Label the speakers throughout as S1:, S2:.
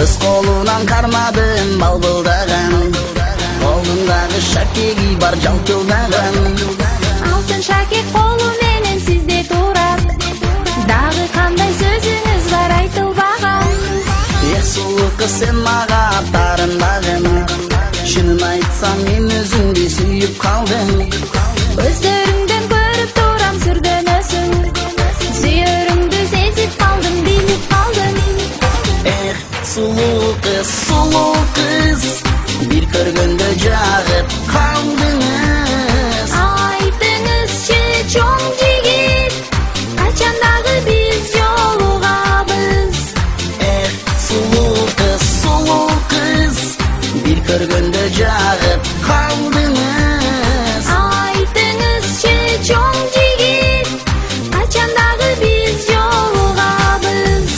S1: Kız kolundan karmadım balbıldagan, kolundagı şakegi bar jaltıldagan.
S2: Алтын шакек колу менен сизде турат, дагы кандай сөзүңүз бар айтылбаган.
S1: Эх сулуу кыз сен мага аттарындагын, шынын айтсам мен өзүңдү сүйүп калдым.
S2: Көздөрүңдөн көрүп турам сүрдөнөсүң, сүйөрүңдү сезип калдым, билип калдым.
S1: Эх сулуу кыз, бир көргөндө жагып калдыңыз.
S2: Айтыңызчы чоң жигит, качандагы биз жолугабыз.
S1: Эх сулуу кыз, бир көргөндө жагып калдыңыз.
S2: Айтыңызчы чоң жигит, качандагы биз жолугабыз.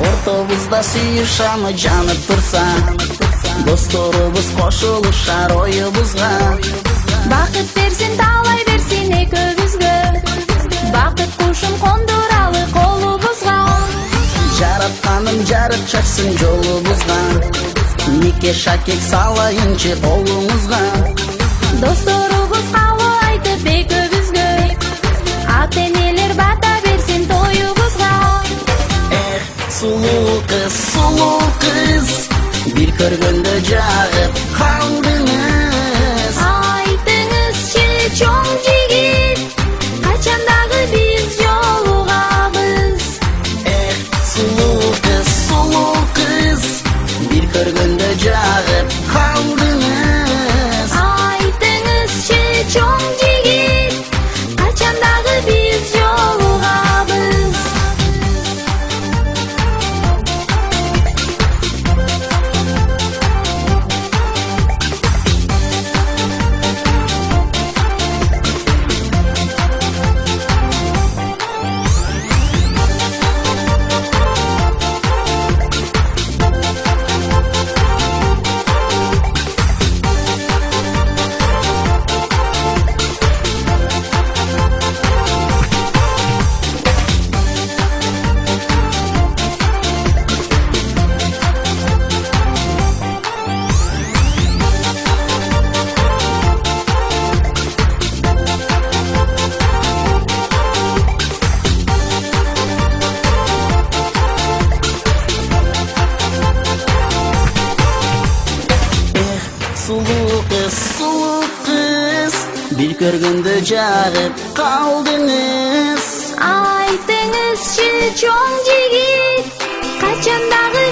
S1: Ortabızda sүйүү шамы жанып турса, досторубуз кошулушар оюбузга.
S2: Бакыт берсин, талай берсин экөөбүзгө, бакыт кушун кондуралы колубузга.
S1: Жаратканым жарык чачсын жолубузга, нике шакек салайынчы колуңузга.
S2: Досторубуз кабыл айтып экөөбүзгө, ата энелер бата берсин тоюбузга.
S1: Эх сулуу кыз, бир көргөндө жагып калдыңыз.
S2: Айтыңызчы чоң жигит, качандагы биз жолугабыз.
S1: Эх сулуу кыз, бир көргөндө жагып калдыңыз.
S2: Айтыңызчы чоң жигит, качандагы биз жолугабыз.
S1: Сулуу кыз, бир көргөндө жагып калдыңыз.
S2: Айтыңызчы чоң жигит, качандагы